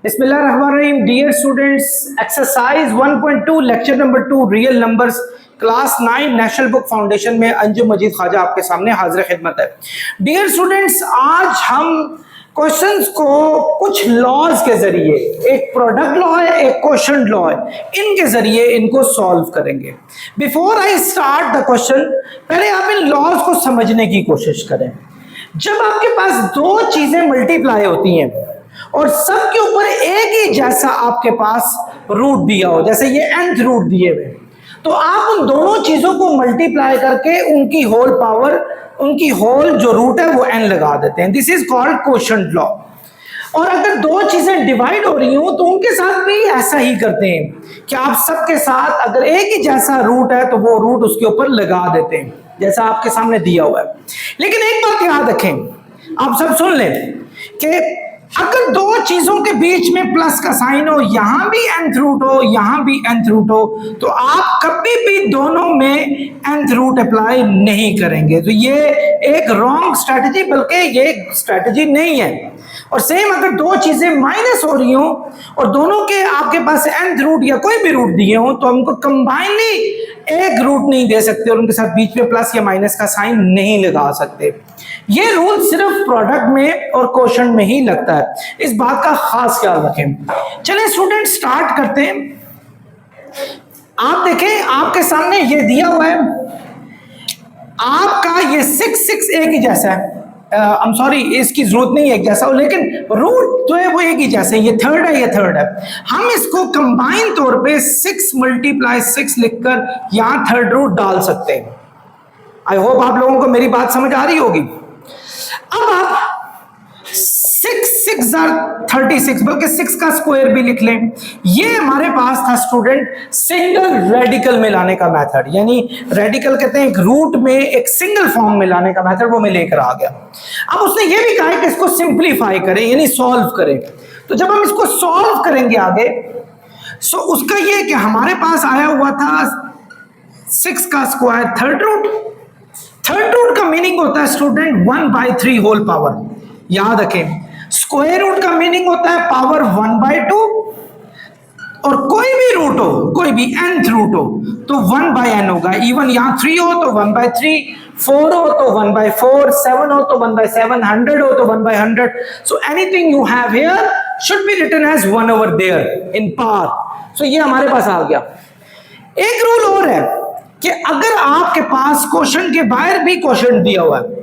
बिस्मिल्लाहिर्रहमानिर्रहीम। Dear students, exercise 1.2 lecture number 2 real numbers class 9 national book foundation में अंजुम मजीद ख्वाजा आपके सामने हाजिर खिदमत है। डियर स्टूडेंट्स, आज हम क्वेश्चंस को कुछ लॉज के जरिए, एक प्रोडक्ट लॉ है, एक क्वेश्चन लॉ है, इनके जरिए इनको सॉल्व करेंगे। Before I start the question, पहले आप इन लॉज को समझने की कोशिश करें। जब आपके पास दो चीजें मल्टीप्लाई होती हैं और सबके ऊपर एक ही जैसा आपके पास रूट दिया हो, जैसे ये nth रूट दिए हुए, तो आप उन दोनों चीजों को मल्टीप्लाई करके उनकी होल पावर, उनकी होल जो रूट है वो n लगा देते हैं। This is called quotient law. और अगर दो चीजें डिवाइड हो रही हो तो उनके साथ भी ऐसा ही करते हैं कि आप सबके साथ अगर एक ही जैसा रूट है तो वो रूट उसके ऊपर लगा देते हैं, जैसा आपके सामने दिया हुआ है। लेकिन एक बात याद रखें, आप सब सुन लें कि अगर दो चीजों के बीच में प्लस का साइन हो, यहां भी nth रूट हो, यहां भी nth रूट हो, तो आप कभी भी दोनों में nth रूट अप्लाई नहीं करेंगे। तो ये एक रॉन्ग स्ट्रेटजी, बल्कि ये स्ट्रेटजी नहीं है। और सेम अगर दो चीजें माइनस हो रही हो और दोनों के आपके पास nth रूट या कोई भी रूट दिए हो, तो हमको कंबाइनली एक रूट नहीं दे सकते और उनके साथ बीच में प्लस या माइनस का साइन नहीं लगा सकते। ये रूल सिर्फ प्रोडक्ट में और क्वोशंट में ही लगता है, इस बात का खास ख्याल रखें। चलिए स्टूडेंट, स्टार्ट करते हैं। आप देखें, आपके सामने ये दिया हुआ है, आपका ये 6 एक ही जैसा है। आई एम सॉरी, इसकी जरूरत नहीं है एक जैसा हो, लेकिन रूट तो है वो एक ही जैसे, ये थर्ड है, ये थर्ड है। हम इसको कंबाइन तौर पे 6 × 6 लिखकर यहां थर्ड रूट डाल सकते हैं। आई होप आप लोगों को मेरी बात समझ आ रही होगी। अब आप 6 are 36, बल्कि 6 का स्क्वायर भी लिख लें। ये हमारे पास था स्टूडेंट सिंगल रेडिकल में लाने का मेथड, यानी रेडिकल कहते हैं एक रूट में एक सिंगल फॉर्म में लाने का मेथड, वो मैं लेकर आ गया। अब उसने ये भी कहा है कि इसको सिंप्लीफाई करें, यानी सॉल्व करें। तो जब हम इसको सॉल्व करेंगे आगे, सो उसका ये कि हमारे पास आया हुआ था 6 का square third root. Third root का मीनिंग होता है स्टूडेंट 1/3 होल पावर। याद रखें, स्क्वायर रूट का मीनिंग होता है पावर 1/2, और कोई भी रूट हो, कोई भी nth रूट हो तो 1/n होगा। इवन यहां 3 हो तो 1/3, 4 हो तो 1/4, 7 हो तो 1/7, 100 हो तो 1/100। So anything you have here should be written as 1/there इन पावर। सो ये हमारे पास आ गया। एक रूल और है कि अगर आपके पास क्वोशंट के बाहर भी क्वोशंट दिया हुआ है,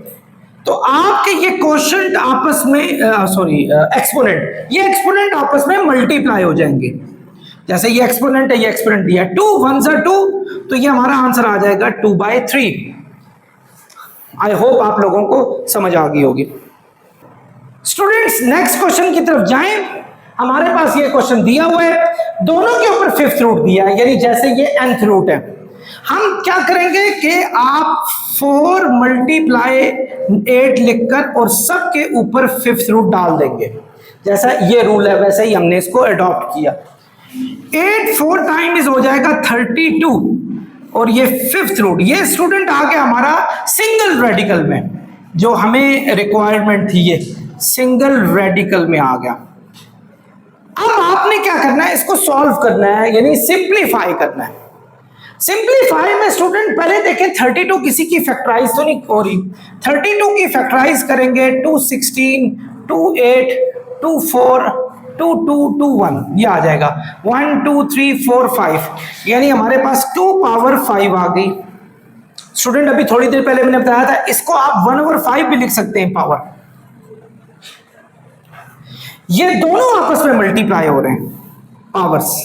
तो आपके ये क्वोशंट आपस में एक्सपोनेंट, ये एक्सपोनेंट आपस में मल्टीप्लाई हो जाएंगे। जैसे ये एक्सपोनेंट है, ये एक्सपोनेंट दिया 2 1s are 2, तो ये हमारा आंसर आ जाएगा 2/3। आई होप आप लोगों को समझ आ गई होगी। स्टूडेंट्स, नेक्स्ट क्वेश्चन की तरफ जाएं। हमारे पास ये क्वेश्चन दिया हुआ है, दोनों के ऊपर 5th रूट दिया है, यानी जैसे ये nth रूट है। हम क्या करेंगे कि आप 4 × 8 लिखकर और सबके ऊपर 5th रूट डाल देंगे। जैसा ये रूल है वैसे ही हमने इसको अडॉप्ट किया। 8 4 टाइम्स हो जाएगा 32, और ये 5th रूट, ये स्टूडेंट आ गया हमारा सिंगल रेडिकल में, जो हमें रिक्वायरमेंट थी, ये सिंगल रेडिकल में आ गया। अब आपने क्या करना है, इसको सॉल्व करना है, यानी सिंप्लीफाई करना है। सिंप्लीफाई में स्टूडेंट पहले देखें 32 किसी की फैक्टराइज तो नहीं हो रही। 32 की फैक्टराइज करेंगे 2 16 2 8 2 4 2 2 2 1, ये आ जाएगा 1 2 3 4 5, यानी हमारे पास 2/5 आ गई। स्टूडेंट अभी थोड़ी देर पहले मैंने बताया था, इसको आप 1/5 भी लिख सकते हैं पावर। ये दोनों आपस में मल्टीप्लाई हो रहे हैं पावर्स।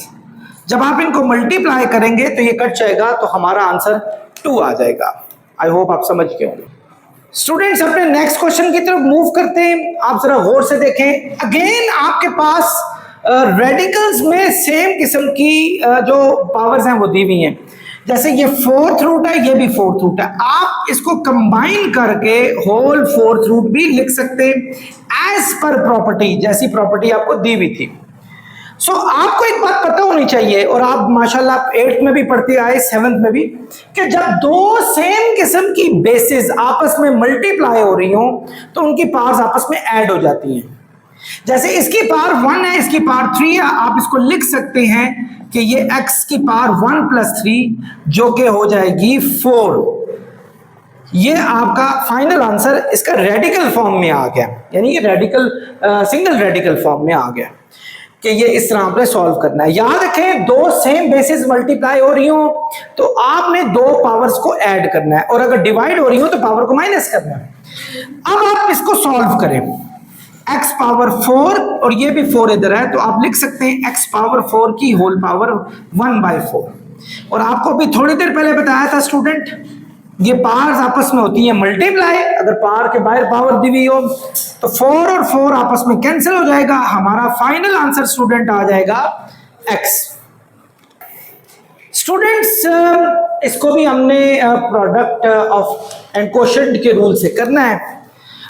जब आप इनको मल्टीप्लाई करेंगे तो ये कट जाएगा, तो हमारा आंसर 2 आ जाएगा। आई होप आप समझ गए होंगे। स्टूडेंट्स, अपने नेक्स्ट क्वेश्चन की तरफ मूव करते हैं। आप जरा गौर से देखें। अगेन आपके पास रेडिकल्स में सेम किस्म की जो पावर्स हैं वो दी हुई हैं। जैसे ये 4th रूट है, ये भी 4th रूट है। आप इसको कंबाइन करके होल 4th रूट भी लिख सकते हैं एज पर प्रॉपर्टी, जैसी प्रॉपर्टी आपको दी हुई थी। सो आपको एक बात पता होनी चाहिए, और आप माशाल्लाह 8th में भी पढ़ते आए, 7th में भी, कि जब दो सेम किस्म की बेसिस आपस में मल्टीप्लाई हो रही हो तो उनकी पावर्स आपस में ऐड हो जाती हैं। जैसे इसकी पावर 1 है, इसकी पावर 3 है, आप इसको लिख सकते हैं कि ये x की पावर 1 प्लस 3 जो कि हो जाएगी 4। ये आपका फाइनल आंसर इसका रेडिकल फॉर्म में आ गया, यानी ये रेडिकल सिंगल रेडिकल फॉर्म में आ गया कि ये इस तरह आपने सॉल्व करना है। याद रखें, दो सेम बेसिस मल्टीप्लाई हो रही हो तो आपने दो पावर्स को ऐड करना है, और अगर डिवाइड हो रही हो तो पावर को माइनस करना है। अब आप इसको सॉल्व करें, x पावर 4 और ये भी 4 इधर है, तो आप लिख सकते हैं x पावर 4 की होल पावर 1/4। और आपको भी थोड़ी देर पहले बताया था स्टूडेंट, ये पावर्स आपस में होती हैं मल्टीप्लाई, अगर पावर के बाहर पावर दी हुई हो तो 4 और 4 आपस में कैंसिल हो जाएगा, हमारा फाइनल आंसर स्टूडेंट आ जाएगा x। स्टूडेंट्स, इसको भी हमने प्रोडक्ट ऑफ एंड क्वोशिएंट के रूल से करना है।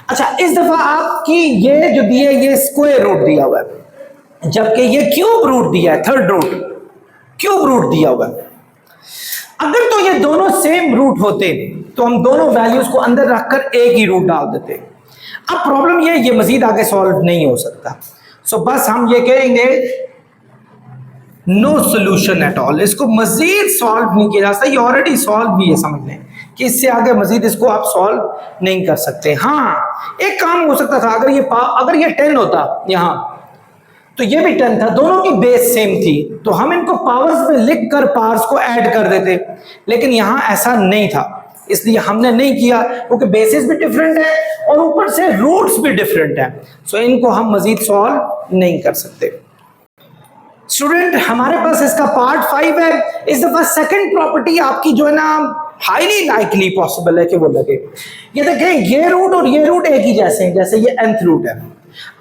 अच्छा, इस दफा आपकी ये जो दिया है ये स्क्वायर रूट दिया हुआ है, जबकि ये क्यूब रूट दिया है, थर्ड रूट क्यूब रूट दिया हुआ है। अगर तो ये दोनों सेम रूट होते तो हम दोनों वैल्यूज को अंदर रखकर एक ही रूट डाल देते। अब प्रॉब्लम ये मजीद आगे सॉल्व नहीं हो सकता, सो बस हम ये कहेंगे नो सोल्यूशन एट ऑल, इसको मजीद सॉल्व नहीं किया जा सकता, ये ऑलरेडी सॉल्व भी है, समझ लें कि इससे आगे मजीद इसको आप सॉल्व नहीं कर सकते। हाँ, एक काम हो सकता था, अगर ये 10 होता यहाँ तो ये भी 10 था, दोनों की बेस सेम थी, तो हम इनको पावर्स में लिख कर पावर्स को ऐड कर देते, लेकिन यहां ऐसा नहीं था, इसलिए हमने नहीं किया, क्योंकि बेसिस भी डिफरेंट है और ऊपर से रूट्स भी डिफरेंट है, सो इनको हम मजीद सॉल्व नहीं कर सकते। स्टूडेंट, हमारे पास इसका पार्ट 5 है। इस दफा सेकंड प्रॉपर्टी आपकी जो है ना हाईली लाइकली पॉसिबल है कि वो लगे। ये देखें, ये रूट और ये रूट एक ही जैसे हैं, जैसे ये nth रूट है,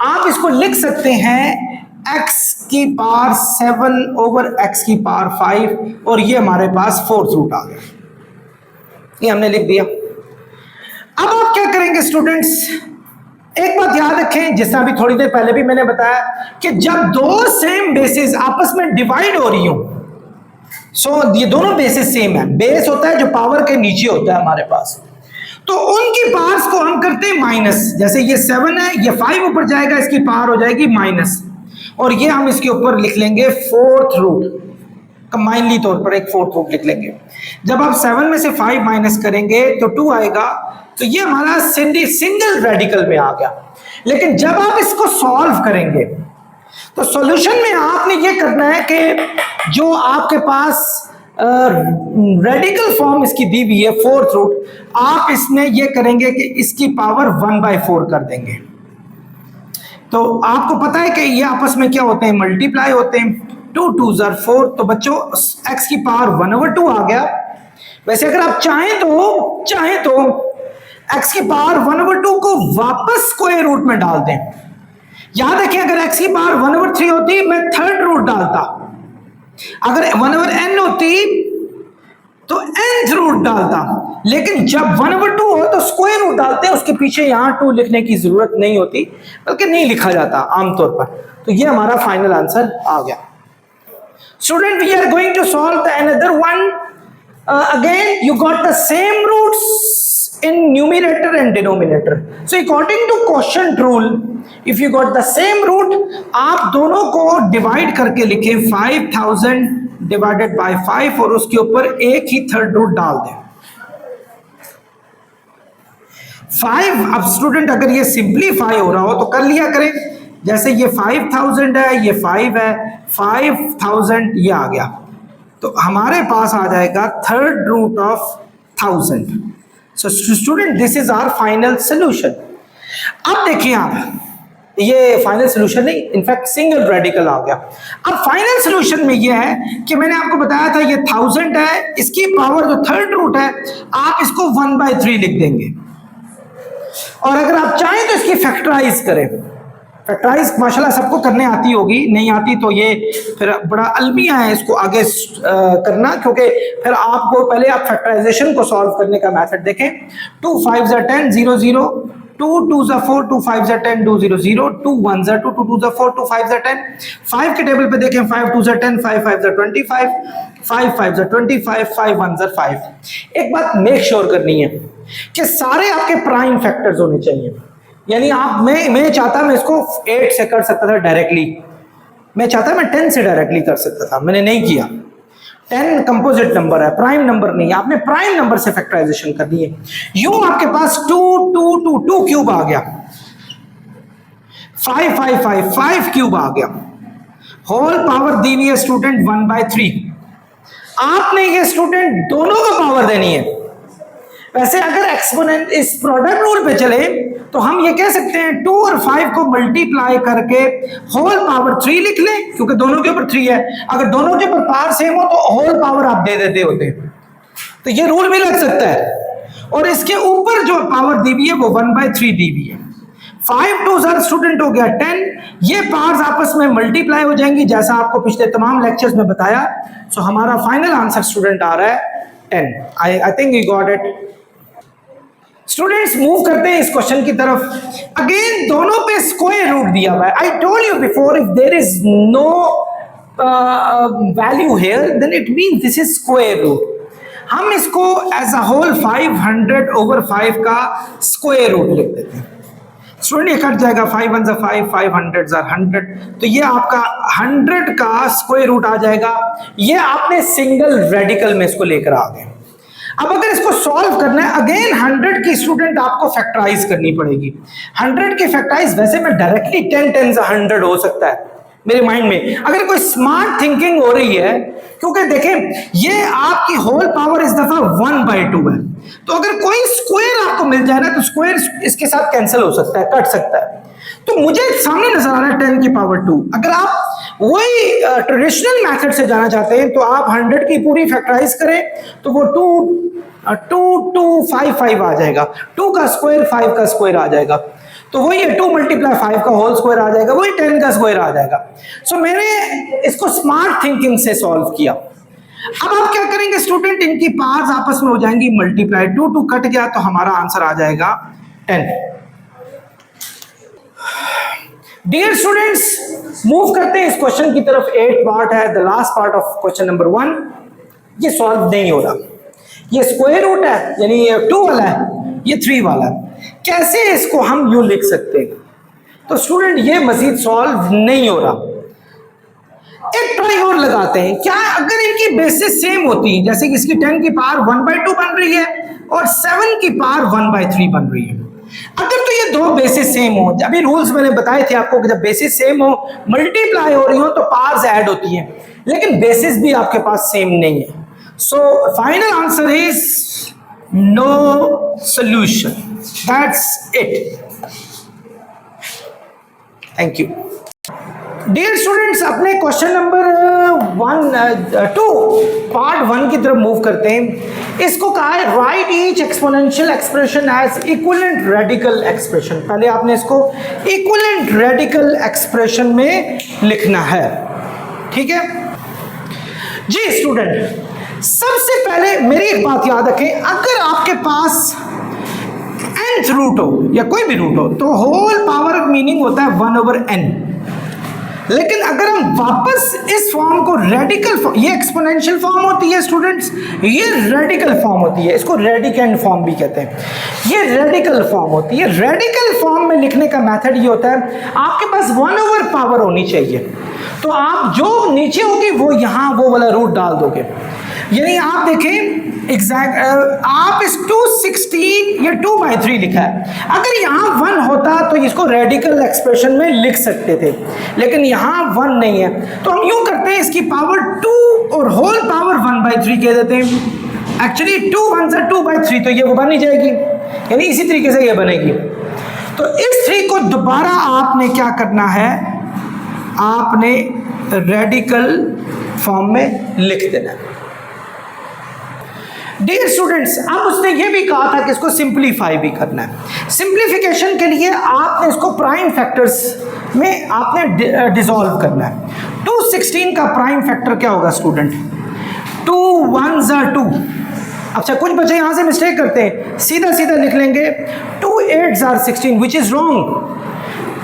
आप इसको लिख सकते हैं x की पावर 7 ओवर x की पावर 5, और ये हमारे पास 4th रूट आ गया, ये हमने लिख दिया। अब आप क्या करेंगे स्टूडेंट्स, एक बात याद रखें, जिस तरह अभी थोड़ी देर पहले भी मैंने बताया कि जब दो सेम बेसिस आपस में डिवाइड हो रही हो, सो ये दोनों बेसिस सेम है, बेस होता है जो पावर के नीचे होता है हमारे पास, तो उनकी पावर्स को हम करते हैं माइनस। जैसे ये 7 है, ये 5 ऊपर जाएगा, इसकी पावर हो जाएगी माइनस, और ये हम इसके ऊपर लिख लेंगे 4th रूट, कंबाइनली तौर पर एक 4th रूट लिख लेंगे। जब आप 7 में से 5 माइनस करेंगे तो 2 आएगा, तो ये हमारा सिंगल रेडिकल में आ गया। लेकिन जब आप इसको सॉल्व करेंगे तो सॉल्यूशन में आपने ये करना है कि जो आपके पास रेडिकल फॉर्म इसकी दी हुई है 4th रूट, आप इसमें ये करेंगे कि इसकी पावर 1/4 कर देंगे। तो आपको पता है कि ये आपस में क्या होते हैं, मल्टीप्लाई होते हैं, 2 2s are 4, तो बच्चों x की पावर 1/2 आ गया। वैसे अगर आप चाहें तो x की पावर 1/2 को वापस स्क्वायर रूट में डाल दें। याद रखें, अगर x की पावर 1/3 होती मैं थर्ड रूट डालता, अगर 1/n होती तो nth रूट डालता, लेकिन जब 1/2 हो तो स्क्वायर रूट डालते हैं, उसके पीछे यहां 2 लिखने की जरूरत नहीं होती, बल्कि नहीं लिखा जाता आमतौर पर। तो ये हमारा फाइनल आंसर आ गया। Student, we are going to solve the another one. Again you got the same roots in numerator and denominator. So according to quotient rule, if you got the same root, आप दोनों को divide करके लिखें 5000 divided by 5, और उसके ऊपर एक ही third root डाल दें 5। अब स्टूडेंट, अगर ये सिंप्लीफाई हो रहा हो तो कर लिया करें, जैसे ये 5000 है, ये 5 है, 5000 ये आ गया, तो हमारे पास आ जाएगा third root of 1000। So student, this is our final solution. अब देखिए आप, ये फाइनल सोल्यूशन नहीं, इनफैक्ट सिंगल रेडिकल आ गया। अब फाइनल सोल्यूशन में ये है कि मैंने आपको बताया था ये 1000 है, इसकी पावर जो थर्ड रूट है आप इसको 1/3 लिख देंगे, और अगर आप चाहें तो इसकी फैक्टराइज करें। फैक्टराइज माशाल्लाह सबको करने आती होगी, नहीं आती तो ये फिर बड़ा अलमिया है इसको आगे करना, क्योंकि फिर आपको पहले आप फैक्टराइजेशन को सॉल्व करने का मेथड देखें। 2 5s are 10 0 0, 2 2s are 4, 2 5s are 10 2 0 0, 2 1s are 2, 2 2s are 4, 2 5s are 10। 5 के टेबल पे देखें, 5 2s are 10, 5 5s are 25, 5 5s are 25, 5 1s are 5। एक बात मेक श्योर करनी है कि सारे आपके प्राइम फैक्टर्स होने चाहिए, यानी आप मैं चाहता मैं इसको 8 से कर सकता था डायरेक्टली, मैं चाहता मैं 10 से डायरेक्टली कर सकता था, मैंने नहीं किया। 10 कंपोजिट नंबर है, प्राइम नंबर नहीं है, आपने प्राइम नंबर से फैक्टराइजेशन करनी है। यूं आपके पास 2 2 2 2 क्यूब आ गया, 5 5 5 5 क्यूब आ गया, होल पावर दी हुई है स्टूडेंट 1/3। आपने ये स्टूडेंट दोनों को पावर देनी है। वैसे अगर एक्सपोनेंट इस प्रोडक्ट रूल पे चले तो हम ये कह सकते हैं 2 और 5 को मल्टीप्लाई करके होल पावर 3 लिख लें, क्योंकि दोनों के ऊपर 3 है। अगर दोनों के ऊपर पावर सेम हो तो होल पावर आप दे देते होते, तो ये रूल भी लग सकता है। और इसके ऊपर जो पावर दी हुई है वो 1/3 दी हुई है। 5 2 स्टूडेंट हो गया 10, ये पावर्स आपस में मल्टीप्लाई हो जाएंगी जैसा आपको पिछले तमाम लेक्चर्स में बताया। सो हमारा फाइनल आंसर स्टूडेंट आ रहा है 10। I think you got it. Students move करते हैं इस क्वेश्चन की तरफ। अगेन दोनों पे स्क्वायर रूट दिया हुआ है। I told you before, if there is no value here then it means this is square root. हम इसको एज अ होल 500/5 का स्क्वायर रूट लिख देते हैं। स्टूडेंट ये कट जाएगा, 5 1 5, 5 100 100, तो ये आपका 100 का स्क्वायर रूट आ जाएगा। ये आपने सिंगल रेडिकल में इसको लेकर आ गए। अब अगर इसको सॉल्व करना है, अगेन 100 की स्टूडेंट आपको फैक्टराइज करनी पड़ेगी। 100 की फैक्टराइज वैसे मैं डायरेक्टली 10 10 100 हो सकता है मेरे माइंड में, अगर कोई स्मार्ट थिंकिंग हो रही है, क्योंकि देखें ये आपकी होल पावर इस दफा 1/2 है, तो अगर कोई स्क्वायर आपको मिल जाए ना तो स्क्वायर इसके साथ कैंसिल हो सकता है, कट सकता है। तो मुझे सामने नजर आ रहा है 10 की पावर 2। अगर आप वही ट्रेडिशनल मेथड से जाना चाहते हैं तो आप 100 की पूरी फैक्टराइज करें तो वो 2 आ जाएगा, 2 का स्क्वायर 5 का स्क्वायर आ जाएगा, तो वही 2 × 5 का होल स्क्वायर आ जाएगा, वही 10 का स्क्वायर आ जाएगा। सो मैंने इसको स्मार्ट थिंकिंग से सॉल्व किया। अब आप क्या करेंगे स्टूडेंट, इनकी पावर्स आपस में हो जाएंगी मल्टीप्लाई, 2 2 कट गया तो हमारा आंसर आ जाएगा 10। डियर स्टूडेंट्स मूव करते हैं इस क्वेश्चन की तरफ। 8 पार्ट है, the last part of question number 1। ये सॉल्व नहीं हो रहा, ये स्क्वायर रूट है यानी ये 2 वाला है, ये 3 वाला है। कैसे इसको हम यूं लिख सकते हैं? तो स्टूडेंट ये मजीद सॉल्व नहीं हो रहा। एक ट्राई और लगाते हैं, क्या अगर इनकी बेसिस सेम होती, जैसे कि इसकी 10 की पावर 1/2 बन रही है और 7 की पावर 1/3 बन रही है, अगर तो ये दो बेसिस सेम हो, अभी रूल्स मैंने बताए थे आपको कि जब बेसिस सेम हो, मल्टीप्लाई हो रही हो तो पावर्स ऐड होती हैं, लेकिन बेसिस भी आपके पास सेम नहीं है। So final answer is no solution. That's it. Thank you. Dear students अपने क्वेश्चन नंबर 2 पार्ट 1 की तरफ मूव करते हैं। इसको कहा है write each exponential expression as equivalent radical expression. पहले आपने इसको इक्विवेलेंट रेडिकल एक्सप्रेशन में लिखना है, ठीक है जी स्टूडेंट। सबसे पहले मेरी एक बात याद रखें, अगर आपके पास nth रूट हो या कोई भी रूट हो तो होल पावर मीनिंग होता है 1/n। लेकिन अगर हम वापस इस फॉर्म को रेडिकल फॉर्म, ये एक्सपोनेंशियल फॉर्म होती है स्टूडेंट्स, ये रेडिकल फॉर्म होती है, इसको रेडिकेंड फॉर्म भी कहते हैं। ये रेडिकल फॉर्म होती है। रेडिकल फॉर्म में लिखने का मेथड ये होता है, आपके पास 1/पावर होनी चाहिए, तो आप जो नीचे होगी वो यहाँ वो वाला रूट डाल दोगे। यानी आप देखें एग्जैक्ट, आप इस 216 या 2/3 लिखा है, अगर यहाँ 1 होता तो इसको रेडिकल एक्सप्रेशन में लिख सकते थे, लेकिन यहाँ 1 नहीं है, तो हम यूं करते हैं इसकी पावर 2 और होल पावर 1/3 कह देते हैं। एक्चुअली 2 1 से 2/3 तो ये वो बन ही जाएगी, यानी इसी तरीके से ये बनेगी। तो इस 3 को दोबारा आपने क्या करना है, आपने रेडिकल फॉर्म में लिख देना है। डियर स्टूडेंट्स अब उसने ये भी कहा था कि इसको सिंप्लीफाई भी करना है। सिंप्लीफिकेशन के लिए आपने इसको प्राइम फैक्टर्स में आपने डिसॉल्व करना है। 216 का प्राइम फैक्टर क्या होगा स्टूडेंट? 2 1 2। अच्छा कुछ बच्चे यहाँ से मिस्टेक करते हैं, सीधा सीधा लिख लेंगे 2 8 16 विच इज रॉन्ग।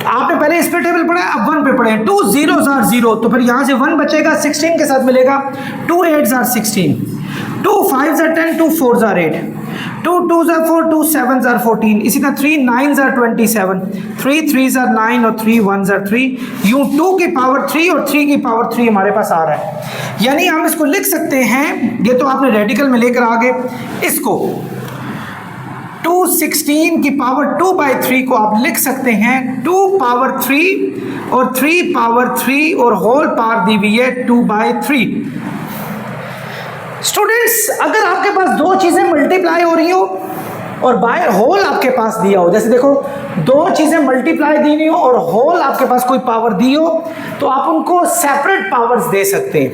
आपने पहले इस पे टेबल पढ़ा, अब 1 पे पढ़े। 2 0 0, तो फिर यहाँ से 1 बचेगा, 16 के साथ मिलेगा 2 8 16, 2 5 10, 2 4 8। 2 2s are 4, 2 7s are 14, इसी तरह 3 9s are 27, 3 3s are 9 और 3 1s are 3। यूं 2 की पावर 3 और 3 की पावर 3 हमारे पास आ रहा है। यानी हम इसको लिख सकते हैं, ये तो आपने रेडिकल में लेकर आ गए, इसको 216 की पावर 2/3 को आप लिख सकते हैं 2 पावर 3 और 3 पावर 3 और होल पावर दी हुई है 2/3। स्टूडेंट्स, अगर आपके पास दो चीजें मल्टीप्लाई हो रही हो और बाय होल आपके पास दिया हो, जैसे देखो दो चीजें मल्टीप्लाई दी हुई हो और होल आपके पास कोई पावर दी हो, तो आप उनको सेपरेट पावर्स दे सकते हैं।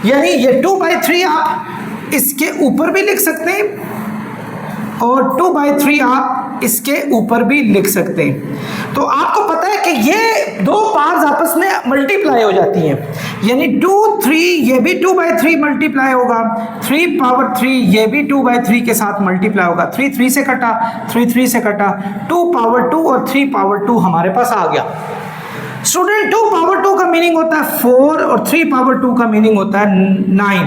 यानी ये 2/3 आप इसके ऊपर भी लिख सकते हैं और 2/3 आप इसके ऊपर भी लिख सकते हैं। तो आपको पता है कि ये दो पार्ट्स आपस में मल्टीप्लाई हो जाती हैं, यानी 2 3 ये भी 2/3 मल्टीप्लाई होगा, 3 पावर 3 ये भी 2/3 के साथ मल्टीप्लाई होगा, 3 3 से कटा, 3 3 से कटा, 2 पावर 2 और 3 पावर 2 हमारे पास आ गया। स्टूडेंट 2 पावर 2 का मीनिंग होता है 4 और 3 पावर 2 का मीनिंग होता है 9।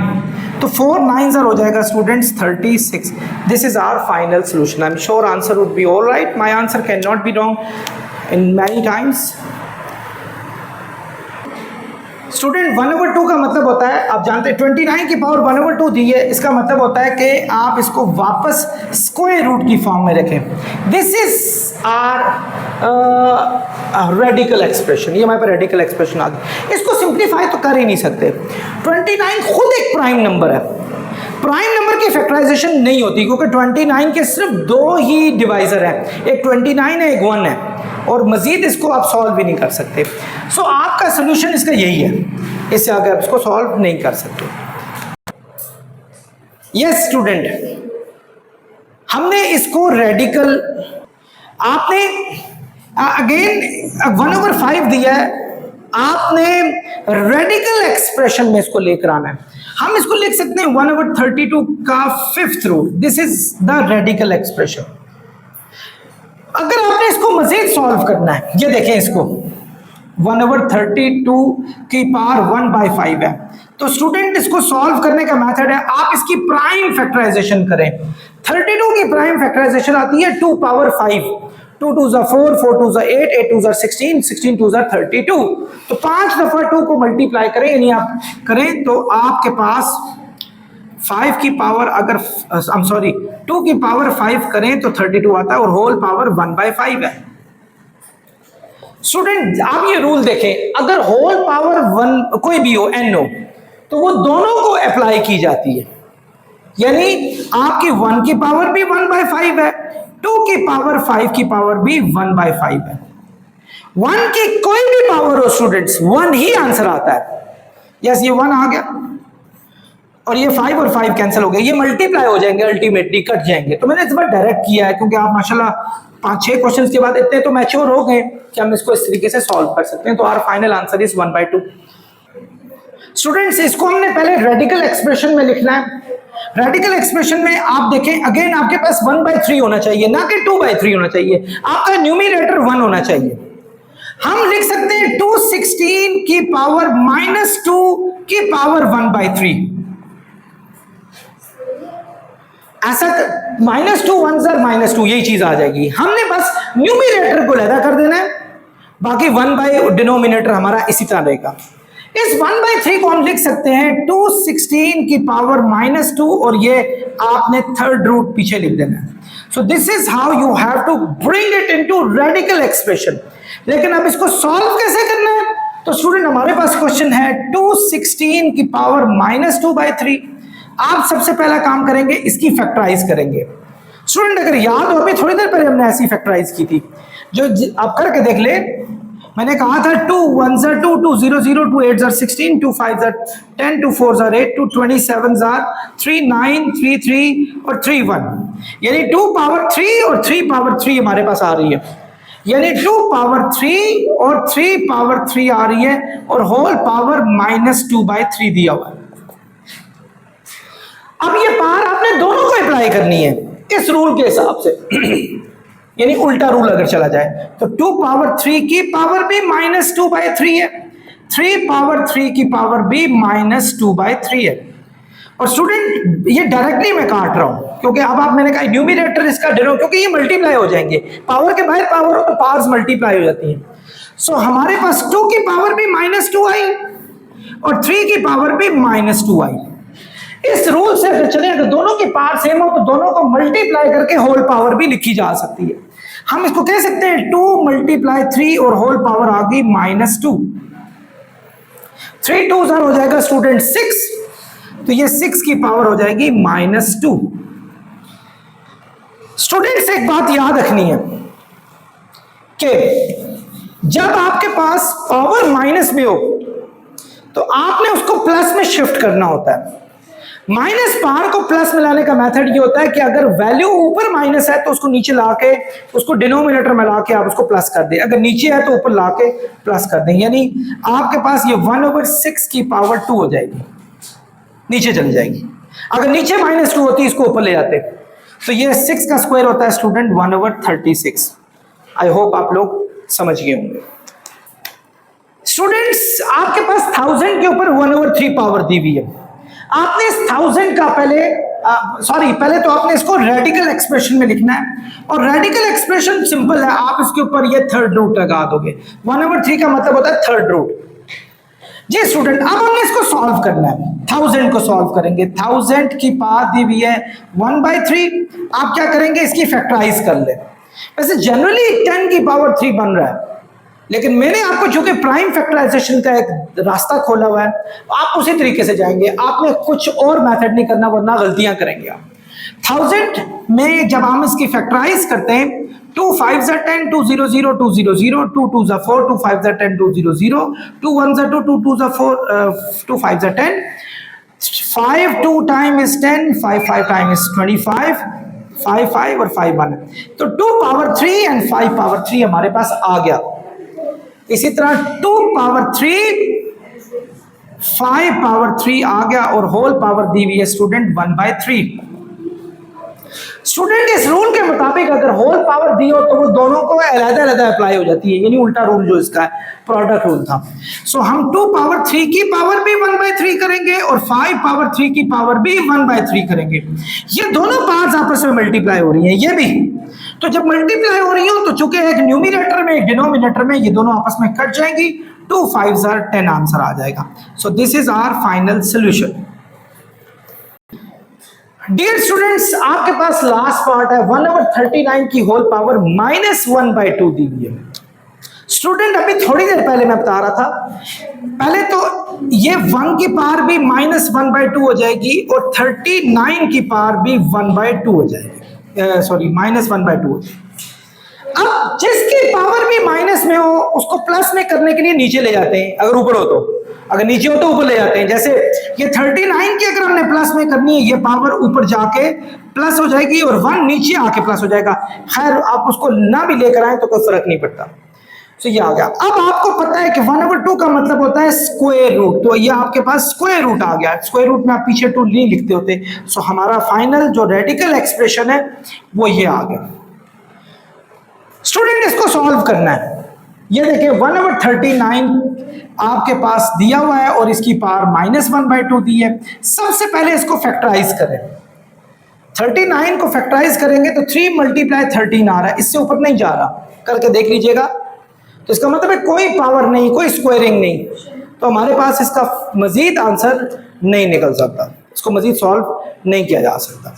तो 4 9s हो जाएगा students 36। This is our final solution. I am sure answer would be all right. My answer can not be wrong in many times. Student 1/2 का मतलब होता है, आप जानते हैं 29 की पावर 1/2 दी है, इसका मतलब होता है कि आप इसको वापस स्क्वायर रूट की फॉर्म में रखें। This is our radical expression. ये हमारे पास रेडिकल एक्सप्रेशन आ गई। इसको सिंप्लीफाई तो कर ही नहीं सकते। 29 खुद एक प्राइम नंबर है, प्राइम नंबर की फैक्टराइजेशन नहीं होती क्योंकि 29 के सिर्फ दो ही डिवाइजर हैं, एक 29 है, एक 1 है, और मजीद इसको आप सॉल्व भी नहीं कर सकते। सो आपका सोल्यूशन इसका यही है, इससे आगे आप इसको सॉल्व नहीं कर सकते। यस स्टूडेंट, हमने इसको रेडिकल, आपने अगेन 1/5 दिया है, आपने रेडिकल एक्सप्रेशन में इसको लेकर आना है। हम इसको लिख सकते हैं 1/32 का 5th root. This is the radical expression. अगर आपने इसको मजीद सॉल्व करना है, ये देखें, इसको 1/32 की पावर 1/5 है, तो स्टूडेंट इसको सॉल्व करने का मेथड है, आप इसकी प्राइम फैक्टराइजेशन करें। 32 की प्राइम फैक्टराइजेशन आती है 2 power 5, 2 2s are 4, 4 2s are 8, 8 2s are 16, 16 2s are 32। तो 5 दफा 2 को मल्टीप्लाई करें, यानी आप करें तो आपके पास 5 की पावर, अगर I'm sorry 2 की पावर 5 करें तो 32 आता है और होल पावर 1/5 है। स्टूडेंट आप ये रूल देखें, अगर होल पावर 1 कोई भी हो, n हो, तो वो दोनों को अप्लाई की जाती है। यानी आपकी 1 की पावर भी 1/5 है, 2 की पावर 5 की पावर भी 1/5 है। 1 की कोई भी पावर हो स्टूडेंट्स, 1 ही आंसर आता है। यस, ये 1 आ गया और ये 5 और 5 कैंसिल हो गए, ये मल्टीप्लाई हो जाएंगे, अल्टीमेटली कट जाएंगे। तो मैंने इस बार डायरेक्ट किया है क्योंकि आप माशाल्लाह 5-6 क्वेश्चंस के बाद इतने तो मैच्योर हो गए कि हम इसको इस तरीके से सॉल्व कर सकते हैं। तो our final answer is 1/2। Students, इसको हमने पहले रेडिकल एक्सप्रेशन में लिखना है। रेडिकल एक्सप्रेशन में आप देखें, अगेन आपके पास 1/3 होना चाहिए, ना कि 2/3 होना चाहिए। आपका न्यूमरेटर 1 होना चाहिए। हम लिख सकते हैं 216 की पावर -2 की पावर 1/3। ऐसा -2 1s are -2, यही चीज आ जाएगी। हमने बस न्यूमरेटर को लैदा कर देना है, बाकी 1 डिनोमिनेटर हमारा इसी तरह रहेगा। इस 1/3 को हम लिख सकते हैं 216 की पावर -2 और ये आपने 3rd रूट पीछे लिख देना है। So this is how you have to bring it into radical expression. लेकिन अब इसको सॉल्व कैसे करना है? तो स्टूडेंट हमारे पास क्वेश्चन है 216 की पावर -2/3। आप सबसे पहला काम करेंगे, इसकी फैक्टराइज करेंगे। स्टूडेंट अगर याद हो, अभी थोड़ी देर पहले हमने ऐसी फैक्टराइज की थी, जो आप करके देख ले। मैंने कहा था 2 1s are 2, 2 0 0, 2 8s are 16, 2 5s are 10, 2 4s are 8, 2 27s are 3 9, 3 3 और 3 1। यानी 2 पावर 3 और 3 पावर 3 हमारे पास आ रही है, यानी 2 पावर 3 और 3 पावर 3 आ रही है और होल पावर -2/3 दिया हुआ है। अब ये पावर आपने दोनों को अप्लाई करनी है इस रूल के हिसाब से। यानी उल्टा रूल अगर चला जाए तो 2 पावर 3 की पावर भी -2/3 है, 3 पावर 3 की पावर भी -2/3 है। और स्टूडेंट ये डायरेक्टली मैं काट रहा हूं, क्योंकि अब आप मैंने कहा न्यूमिनेटर इसका डिनो, क्योंकि ये मल्टीप्लाई हो जाएंगे, पावर के बाहर पावर हो तो पावर्स मल्टीप्लाई हो जाती हैं। सो हमारे पास 2 की पावर भी -2 आई और 3 की पावर भी -2 आई। इस रूल से अगर चले, अगर दोनों की पावर सेम हो तो दोनों को मल्टीप्लाई करके होल पावर भी लिखी जा सकती है। हम इसको कह सकते हैं 2 × 3 और होल पावर आ गई -2। 3 2 हो जाएगा स्टूडेंट 6, तो ये 6 की पावर हो जाएगी -2। स्टूडेंट्स एक बात याद रखनी है कि जब आपके पास पावर माइनस में हो तो आपने उसको प्लस में शिफ्ट करना होता है। माइनस पावर को प्लस में लाने का मेथड ये होता है कि अगर वैल्यू ऊपर माइनस है तो उसको नीचे लाके उसको डिनोमिनेटर में लाके आप उसको प्लस कर दें, अगर नीचे है तो ऊपर लाके प्लस कर दें, यानी आपके पास ये 1/6 की पावर 2 हो जाएगी, नीचे चली जाएगी। अगर नीचे -2 होती इसको ऊपर ले जाते तो ये 6 का स्क्वायर होता है स्टूडेंट 1/36। आई होप आप लोग समझ गए होंगे। स्टूडेंट्स आपके पास 1000 के ऊपर 1/3 पावर दी हुई है। आपने इस 1000 का पहले तो आपने इसको रेडिकल एक्सप्रेशन में लिखना है, और रेडिकल एक्सप्रेशन सिंपल है, आप इसके ऊपर ये थर्ड रूट लगा दोगे। 1/3 का मतलब होता है थर्ड रूट। जी स्टूडेंट, अब हमने इसको सॉल्व करना है, 1000 को सॉल्व करेंगे। 1000 की पावर दी हुई है 1/3, आप क्या करेंगे, इसकी फैक्टराइज कर ले। वैसे जनरली 10 की पावर 3 बन रहा है, लेकिन मैंने आपको चूंकि प्राइम फैक्टराइजेशन का एक रास्ता खोला हुआ है, आप उसी तरीके से जाएंगे, आपने कुछ और मेथड नहीं करना वरना गलतियां करेंगे आप। 1000 में जब हम इसकी फैक्टराइज करते हैं, 2 5s are 10, 2 0 0 2 0 0, 2 2s are 4, 2 5s are 10, 2 0 0, 2 1s are 2, 2 2s are 4, 2 5s are 10, 5 2 time is 10, 5 5 time is 25, 5 5 और 5 1 है, तो 2 पावर 3 एंड 5 पावर 3 हमारे पास आ गया। इसी तरह 2 पावर 3, 5 पावर 3 आ गया, और होल पावर दी हुई है स्टूडेंट 1/3। स्टूडेंट इस रूल के मुताबिक अगर होल पावर दी हो तो वो दोनों को अलग-अलग अप्लाई हो जाती है, यानी उल्टा रूल जो इसका प्रोडक्ट रूल था। सो हम 2 पावर 3 की पावर भी 1/3 करेंगे और 5 पावर 3 की पावर भी 1/3 करेंगे। ये दोनों पावर्स आपस में मल्टीप्लाई हो रही हैं, ये भी। तो जब मल्टीप्लाई हो रही हो तो चूंकि एक न्यूमिनेटर में एक डिनोमिनेटर में ये दोनों आपस में कट जाएंगी, 2 5s are 10 आंसर आ जाएगा। So this is our final solution. Dear students, आपके पास लास्ट पार्ट है 1/39 की होल पावर -1/2 दी हुई है। स्टूडेंट अभी थोड़ी देर पहले मैं बता रहा था, पहले तो ये 1 की पावर भी -1/2 हो जाएगी और 39 की पावर भी 1/2 हो जाएगी, सॉरी -1/2 हो जाएगी। अब जिसकी पावर भी माइनस में हो उसको प्लस में करने के लिए नीचे ले जाते हैं, अगर ऊपर हो तो, अगर नीचे हो तो ऊपर ले जाते हैं। जैसे ये 39 की अगर हमने प्लस में करनी है, ये पावर ऊपर जाके प्लस हो जाएगी और 1 नीचे आके प्लस हो जाएगा। खैर आप उसको ना भी लेकर आए तो कोई फर्क नहीं पड़ता। तो ये आ गया। अब आपको पता है कि 1/2 का मतलब होता है स्क्वायर रूट, तो ये आपके पास स्क्वायर रूट आ गया। स्क्वायर रूट में आप पीछे 2 नहीं लिखते होते। सो हमारा फाइनल जो रेडिकल एक्सप्रेशन है वो ये आ गया। स्टूडेंट इसको सॉल्व करना है। ये देखिए 1/39 आपके पास दिया हुआ है और इसकी पावर -1/2 दी है। सबसे पहले इसको फैक्टराइज करें। 39 को फैक्टराइज करेंगे तो 3 × 13 आ रहा है, इससे ऊपर नहीं जा रहा, करके देख लीजिएगा। तो इसका मतलब है कोई पावर नहीं, कोई स्क्वायरिंग नहीं, तो हमारे पास इसका मजीद आंसर नहीं निकल सकता, इसको मजीद सॉल्व नहीं किया जा सकता।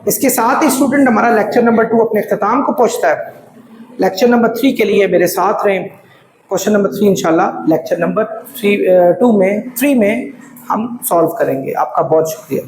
इसके साथ ही स्टूडेंट हमारा लेक्चर नंबर 2 अपने इख्तिताम को पहुंचता है। लेक्चर नंबर 3 के लिए मेरे साथ रहें। क्वेश्चन नंबर 3 इंशाल्लाह लेक्चर नंबर 3 में हम सॉल्व करेंगे। आपका बहुत शुक्रिया।